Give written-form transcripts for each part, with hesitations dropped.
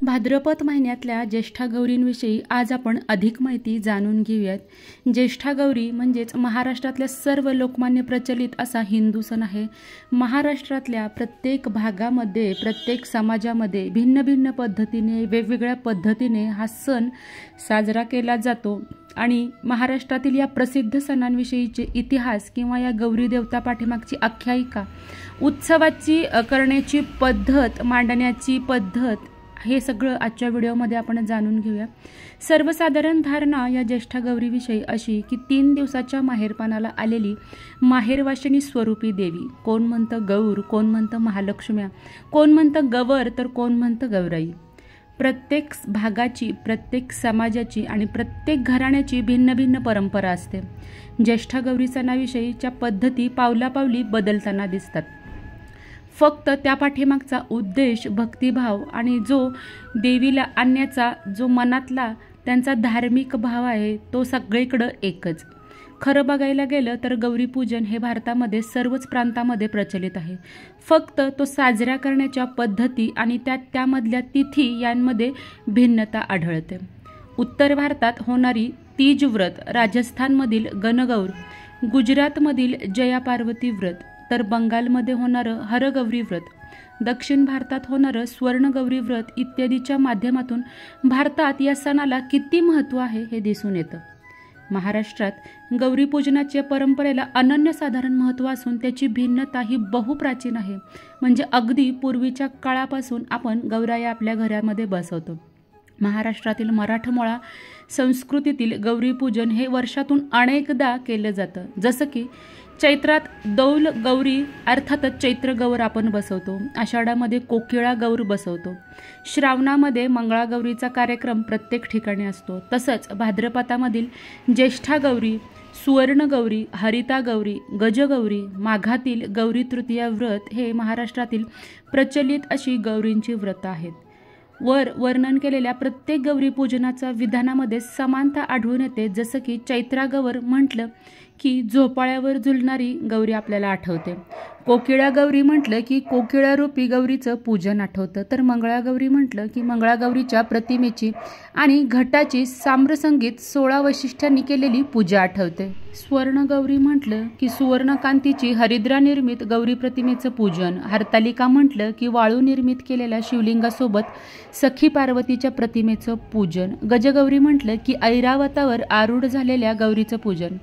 भाद्रपद महिन्यातल्या ज्येष्ठा गौरींविषयी आज आपण अधिक माहिती जाणून घेऊयात. ज्येष्ठा गौरी म्हणजेच महाराष्ट्रातल्या सर्व लोकमान्य प्रचलित असा हिंदू सण आहे. महाराष्ट्रातल्या प्रत्येक भागामध्ये, प्रत्येक समाजामध्ये भिन्न भिन्न पद्धतीने, वेगवेगळ्या पद्धतीने हा सण साजरा केला जातो आणि महाराष्ट्रातील या प्रसिद्ध सणांविषयीचे इतिहास किंवा या गौरी देवता पाठीमागची आख्यायिका, उत्सवाची करण्याची पद्धत, मांडण्याची पद्धत, हे सगळं आजच्या व्हिडिओमध्ये आपण जाणून घेऊया. सर्वसाधारण धारणा या ज्येष्ठा गौरीविषयी अशी की 3 दिवसाच्या माहेरपणाला आलेली माहेरवाशिनी स्वरूपी देवी. कोण म्हणतं गौर, कोण म्हणतं महालक्ष्म्या, कोण म्हणतं गवर, तर कोण म्हणतं गौराई. प्रत्येक भागाची, प्रत्येक समाजाची आणि प्रत्येक घराण्याची भिन्न भिन्न परंपरा असते. ज्येष्ठा गौरी सणाविषयीच्या पद्धती पावलापावली बदलताना दिसतात. फक्त त्या पाठीमागचा उद्देश, भक्तिभाव आणि जो देवीला आणण्याचा जो मनातला त्यांचा धार्मिक भाव आहे तो सगळीकडं एकच. खरं बघायला गेलं तर गौरीपूजन हे भारतामध्ये सर्वच प्रांतामध्ये प्रचलित आहे. फक्त तो साजरा करण्याच्या पद्धती आणि त्यामधल्या तिथी यांमध्ये भिन्नता आढळते. उत्तर भारतात होणारी तीज व्रत, राजस्थानमधील गणगौर, गुजरातमधील जया पार्वती व्रत, तर बंगालमध्ये होणारं हरगौरी व्रत, दक्षिण भारतात होणारं स्वर्णगौरी व्रत इत्यादीच्या माध्यमातून भारतात या सणाला किती महत्त्व आहे हे दिसून येतं. महाराष्ट्रात गौरीपूजनाच्या परंपरेला अनन्यसाधारण महत्त्व असून त्याची भिन्नता ही बहुप्राचीन आहे. म्हणजे अगदी पूर्वीच्या काळापासून आपण गौराया आपल्या घरामध्ये बसवतो. महाराष्ट्रातील मराठमोळा संस्कृतीतील गौरीपूजन हे वर्षातून अनेकदा केलं जातं. जसं की चैत्रात दौल गौरी अर्थातच चैत्र गौर आपण बसवतो. आषाढामध्ये कोकिळा गौर बसवतो. श्रावणामध्ये मंगळागौरीचा कार्यक्रम प्रत्येक ठिकाणी असतो. तसंच भाद्रपदामधील ज्येष्ठा गौरी, सुवर्णगौरी, हरिता गौरी, गजगौरी, माघातील गौरी तृतीया व्रत हे महाराष्ट्रातील प्रचलित अशी गौरींची व्रतं आहेत. वर वर्णन केलेल्या प्रत्येक गौरी पूजनाच्या विधानामध्ये समानता आढळून येते. जसं की चैत्रा गौर म्हटलं की झोपाळ्यावर झुलणारी गौरी आपल्याला आठवते. कोकिळा गौरी म्हटलं की कोकिळारूपी गौरीचं पूजन आठवतं. तर मंगळागौरी म्हटलं की मंगळागौरीच्या प्रतिमेची आणि घटाची साम्रसंगीत 16 वैशिष्ट्यांनी केलेली पूजा आठवते. स्वर्णगौरी म्हटलं की सुवर्णकांतीची हरिद्रा निर्मित गौरी प्रतिमेचं पूजन. हरतालिका म्हटलं की वाळू निर्मित केलेल्या शिवलिंगासोबत सखी पार्वतीच्या प्रतिमेचं पूजन. गजगौरी म्हटलं की ऐरावतावर आरूढ झालेल्या गौरीचं पूजन.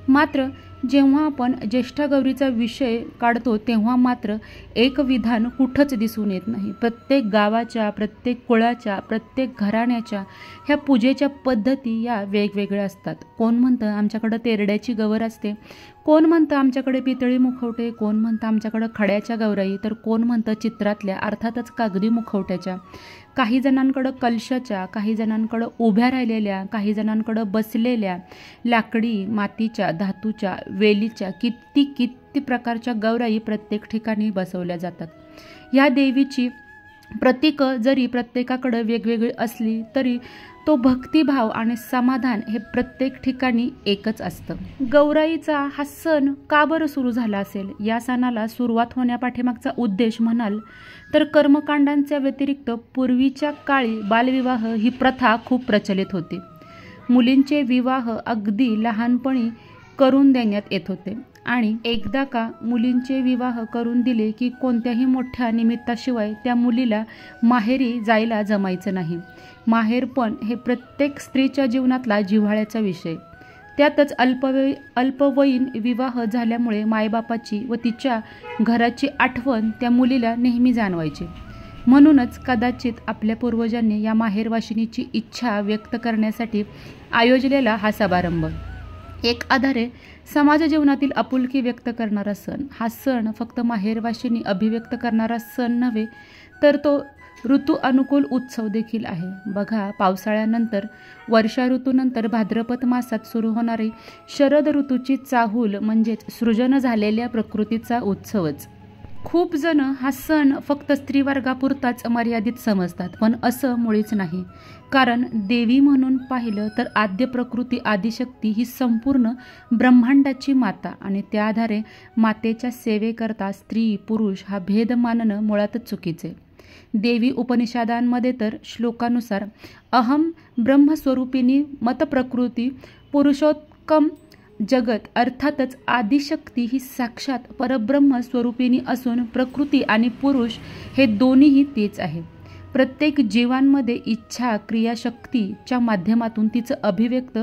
मात्र जेव्हा आपण ज्येष्ठा गौरीचा विषय काढतो तेव्हा मात्र एक विधान कुठंच दिसून येत नाही. प्रत्येक गावाच्या, प्रत्येक कुळाच्या, प्रत्येक घराण्याच्या ह्या पूजेच्या पद्धती या वेगवेगळ्या असतात. कोण म्हणतं आमच्याकडं तेरड्याची गवर असते, कोण म्हणतं आमच्याकडे पितळी मुखवटे, कोण म्हणतं आमच्याकडं खड्याच्या गौराई, तर कोण म्हणतं चित्रातल्या अर्थातच कागदी मुखवट्याच्या. काही जणांकडं कलशाच्या, काही जणांकडं उभ्या राहिलेल्या, काही जणांकडं बसलेल्या, लाकडी, मातीच्या, धातूच्या, वेलीच्या किती प्रकारच्या गौराई प्रत्येक ठिकाणी बसवल्या जातात. या देवीची प्रतीकं जरी प्रत्येकाकडे वेगवेगळी असली तरी तो भक्तिभाव आणि समाधान हे प्रत्येक ठिकाणी एकच असतं. गौराईचा हा सण का बरं सुरू झाला असेल? या सणाला सुरुवात होण्यापाठीमागचा उद्देश म्हणाल तर कर्मकांडांच्या व्यतिरिक्त पूर्वीच्या काळी बालविवाह ही प्रथा खूप प्रचलित होती. मुलींचे विवाह अगदी लहानपणी करून देण्यात येत होते आणि एकदा का मुलींचे विवाह करून दिले की कोणत्याही मोठ्या निमित्ताशिवाय त्या मुलीला माहेरी जायला जमायचं नाही. माहेरपण हे प्रत्येक स्त्रीच्या जीवनातला जिव्हाळ्याचा विषय. त्यातच अल्पवयीन विवाह झाल्यामुळे मायबापाची व तिच्या घराची आठवण त्या मुलीला नेहमी जाणवायची. म्हणूनच कदाचित आपल्या पूर्वजांनी या माहेरवाशिनीची इच्छा व्यक्त करण्यासाठी आयोजलेला हा समारंभ एक आधारे समाज जीवनातील आपुलकी व्यक्त करणारा सण. हा सण फक्त माहेरवाशिनी अभिव्यक्त करणारा सण नव्हे तर तो ऋतू अनुकूल उत्सव देखील आहे. बघा, पावसाळ्यानंतर, वर्षा ऋतूनंतर भाद्रपद मासात सुरू होणारी शरद ऋतूची चाहूल म्हणजेच सृजन झालेल्या प्रकृतीचा उत्सवच. खूप जण हा सण फक्त स्त्रीवर्गापुरताच मर्यादित समजतात, पण असं मुळीच नाही. कारण देवी म्हणून पाहिलं तर आद्य प्रकृती आदिशक्ती ही संपूर्ण ब्रह्मांडाची माता आणि त्या आधारे मातेच्या सेवेकरता स्त्री पुरुष हा भेद मानणं मुळातच चुकीचे. देवी उपनिषदांमध्ये तर श्लोकानुसार अहम ब्रह्मस्वरूपिणी मतप्रकृती पुरुषोत्तम जगत अर्थातच आदिशक्ती ही साक्षात परब्रह्म स्वरूपिणी असून प्रकृती आणि पुरुष हे दोन्हीही तेच आहे. प्रत्येक जीवांमध्ये इच्छा क्रियाशक्तीच्या माध्यमातून तिचं अभिव्यक्त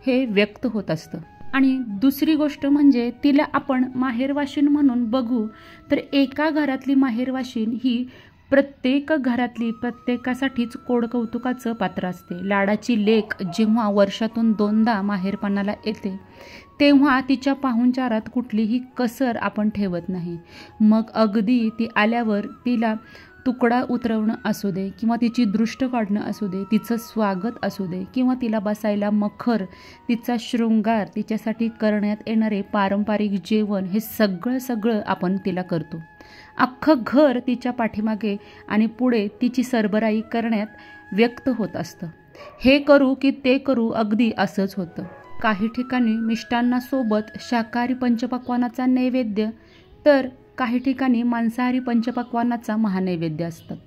हे व्यक्त होत असतं. आणि दुसरी गोष्ट म्हणजे तिला आपण माहेरवाशीण म्हणून बघू तर एका घरातली माहेरवाशीण ही प्रत्येक घरातली प्रत्येकासाठीच कोडकौतुकाचं पात्र असते. लाडाची लेक जेव्हा वर्षातून 2दा माहेरपणाला येते तेव्हा तिच्या पाहुणचारात कुठलीही कसर आपण ठेवत नाही. मग अगदी ती आल्यावर तिला तुकडा उतरवणं असू दे किंवा तिची दृष्ट काढणं असू दे, तिचं स्वागत असू दे किंवा तिला बसायला मखर, तिचा शृंगार, तिच्यासाठी करण्यात येणारे पारंपरिक जेवण हे सगळं आपण तिला करतो. अख्खं घर तिच्या पाठीमागे आणि पुढे तिची सरबराई करण्यात व्यक्त होत असतं. हे करू की ते करू अगदी असंच होतं. काही ठिकाणी मिष्टान्नासोबत शाकाहारी पंचपक्वान्नाचा नैवेद्य तर काही ठिकाणी मांसाहारी पंचपक्वान्नाचा महानैवेद्य असतात.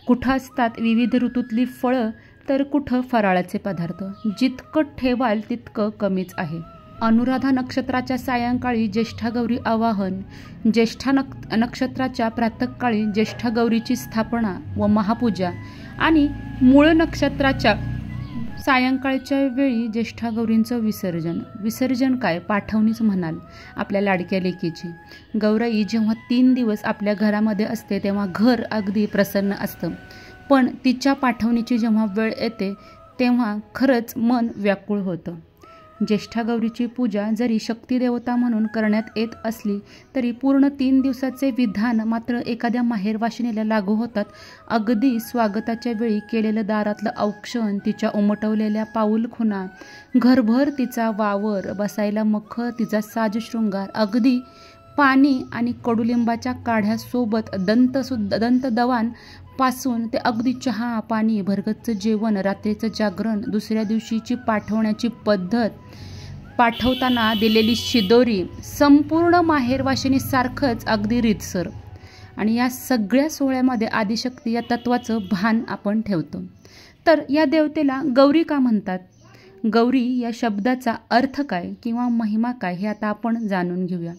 कुठं असतात विविध ऋतूतली फळं तर कुठं फराळाचे पदार्थ. जितकं ठेवाल तितकं कमीच आहे. अनुराधा नक्षत्राच्या सायंकाळी ज्येष्ठागौरी आवाहन, ज्येष्ठा नक्षत्राच्या प्रातःकाळी ज्येष्ठागौरीची स्थापना व महापूजा आणि मूळ नक्षत्राच्या सायंकाळच्या वेळी ज्येष्ठागौरींचं विसर्जन काय पाठवणीच म्हणाल आपल्या लाडक्या लेकीची. गौराई जेव्हा 3 दिवस आपल्या घरामध्ये असते तेव्हा घर अगदी प्रसन्न असतं, पण तिच्या पाठवणीची जेव्हा वेळ येते तेव्हा खरंच मन व्याकुळ होतं. ज्येष्ठागौरीची पूजा जरी शक्तिदेवता म्हणून करण्यात येत असली तरी पूर्ण 3 दिवसाचे विधान मात्र एखाद्या माहेरवाशिणीला लागू होतात. अगदी स्वागताच्या वेळी केलेलं दारातलं औक्षण, तिच्या उमटवलेल्या पाऊलखुणा, घरभर तिचा वावर, बसायला मखर, तिचा साजशृंगार, अगदी पाणी आणि कडुलिंबाच्या काढ्यासोबत दंतदवान पासून ते अगदी चहा पाणी, भरगतचं जेवण, रात्रीचं जागरण, दुसऱ्या दिवशीची पाठवण्याची पद्धत, पाठवताना दिलेली शिदोरी, संपूर्ण माहेरवाशिणीसारखंच अगदी रीतसर. आणि या सगळ्या सोहळ्यामध्ये आदिशक्ती या तत्वाचं भान आपण ठेवतो. तर या देवतेला गौरी का म्हणतात? गौरी या शब्दाचा अर्थ काय किंवा महिमा काय हे आता आपण जाणून घेऊया.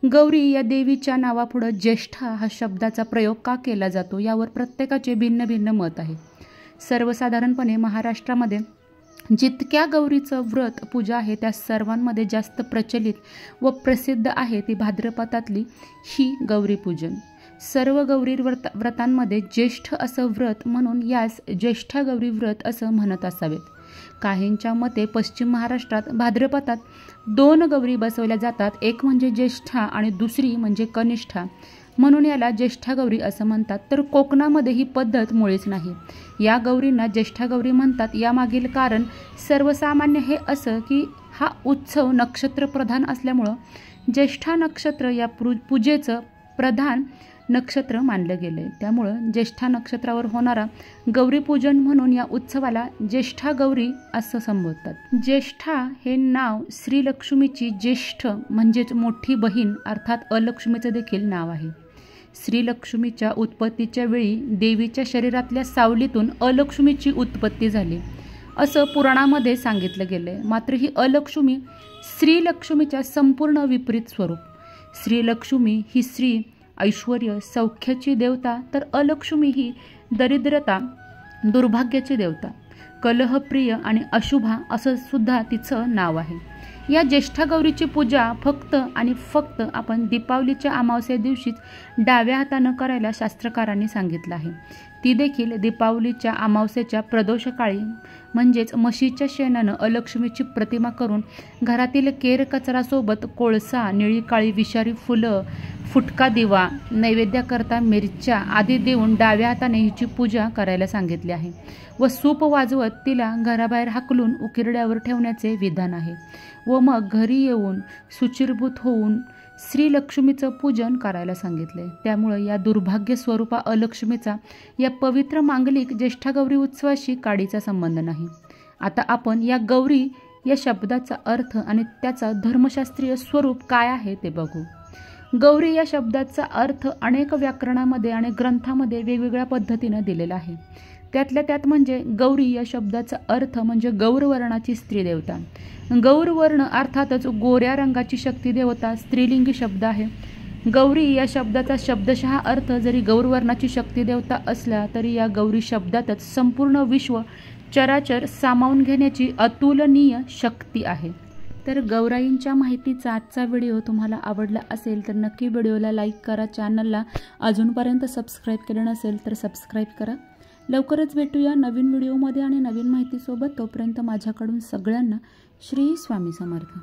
गौरी या देवीच्या नावापुढं ज्येष्ठा हा शब्दाचा प्रयोग का केला जातो यावर प्रत्येकाचे भिन्न भिन्न मत आहे. सर्वसाधारणपणे महाराष्ट्रामध्ये जितक्या गौरीचं व्रत पूजा आहे त्या सर्वांमध्ये जास्त प्रचलित व प्रसिद्ध आहे ती भाद्रपदातली ही गौरीपूजन. सर्व गौरी व्रतांमध्ये ज्येष्ठ असं व्रत म्हणून यास ज्येष्ठा गौरी व्रत असं म्हणत असावेत. काहींच्या मते पश्चिम महाराष्ट्रात भाद्रपदात 2 गौरी बसवल्या जातात. एक म्हणजे ज्येष्ठा आणि दुसरी म्हणजे कनिष्ठा, म्हणून याला ज्येष्ठा गौरी असं म्हणतात. तर कोकणामध्ये ही पद्धत मुळीच नाही. या गौरींना ज्येष्ठा गौरी म्हणतात यामागील कारण सर्वसामान्य हे असं की हा उत्सव नक्षत्रप्रधान असल्यामुळं ज्येष्ठा नक्षत्र या पूजेचं प्रधान नक्षत्र मानलं गेलं. त्यामुळं ज्येष्ठा नक्षत्रावर होणारा गौरीपूजन म्हणून या उत्सवाला ज्येष्ठा गौरी असं संबोधतात. ज्येष्ठा हे नाव श्रीलक्ष्मीची ज्येष्ठ म्हणजेच मोठी बहीण अर्थात अलक्ष्मीचं देखील नाव आहे. श्रीलक्ष्मीच्या उत्पत्तीच्या वेळी देवीच्या शरीरातल्या सावलीतून अलक्ष्मीची उत्पत्ती झाली असं पुराणामध्ये सांगितलं गेलंय. मात्र ही अलक्ष्मी श्रीलक्ष्मीच्या संपूर्ण विपरीत स्वरूप. श्रीलक्ष्मी ही श्री ऐश्वर्य सौख्याची देवता तर अलक्ष्मी ही दरिद्रता दुर्भाग्याची देवता, कलहप्रिय आणि अशुभा असं सुद्धा तिचं नाव आहे. या ज्येष्ठा गौरीची पूजा फक्त आणि फक्त आपण दीपावलीच्या अमावस्ये दिवशीच डाव्या हातानं करायला शास्त्रकारांनी सांगितलं आहे. ती देखील दीपावलीच्या अमावस्येच्या प्रदोषकाळी म्हणजेच म्हशीच्या शेणानं अलक्ष्मीची प्रतिमा करून घरातील केर कचरासोबत कोळसा, निळी काळी विषारी फुलं, फुटका दिवा, नैवेद्याकरता मिरच्या आदी देऊन डाव्या हाताने हिची पूजा करायला सांगितली आहे व सूप वाजवत तिला घराबाहेर हाकलून उकिरड्यावर ठेवण्याचे विधान आहे व मग घरी येऊन शुचिर्भूत होऊन श्रीलक्ष्मीचं पूजन करायला सांगितले. त्यामुळे या दुर्भाग्य स्वरूपा अलक्ष्मीचा या पवित्र मांगलिक ज्येष्ठा गौरी उत्सवाशी काडीचा संबंध नाही. आता आपण या गौरी या शब्दाचा अर्थ आणि त्याचा धर्मशास्त्रीय स्वरूप काय आहे ते बघू. गौरी या शब्दाचा अर्थ अनेक व्याकरणामध्ये आणि ग्रंथामध्ये वेगवेगळ्या पद्धतीने दिलेला आहे। त्यातल्या त्यात म्हणजे गौरी या शब्दाचा अर्थ म्हणजे गौरवर्णाची स्त्री देवता। गौरवर्ण अर्थातच गोऱ्या रंगाची शक्ती देवता स्त्रीलिंगी शब्द आहे। गौरी या शब्दाचा शब्दशः अर्थ जरी गौरवर्णाची शक्ती देवता असला तरी या गौरी शब्दातच संपूर्ण विश्व चराचर सामावून घेण्याची अतुलनीय शक्ती आहे। तर गौराईंच्या माहितीचा आजचा व्हिडिओ तुम्हाला आवडला असेल तर नक्की व्हिडिओला लाईक करा, चॅनलला अजूनपर्यंत सबस्क्राईब केलं नसेल तर सबस्क्राईब करा। लवकरच भेटूया नवीन व्हिडिओमध्ये आणि नवीन माहितीसोबत। तोपर्यंत माझ्याकडून सगळ्यांना श्री स्वामी समर्थ।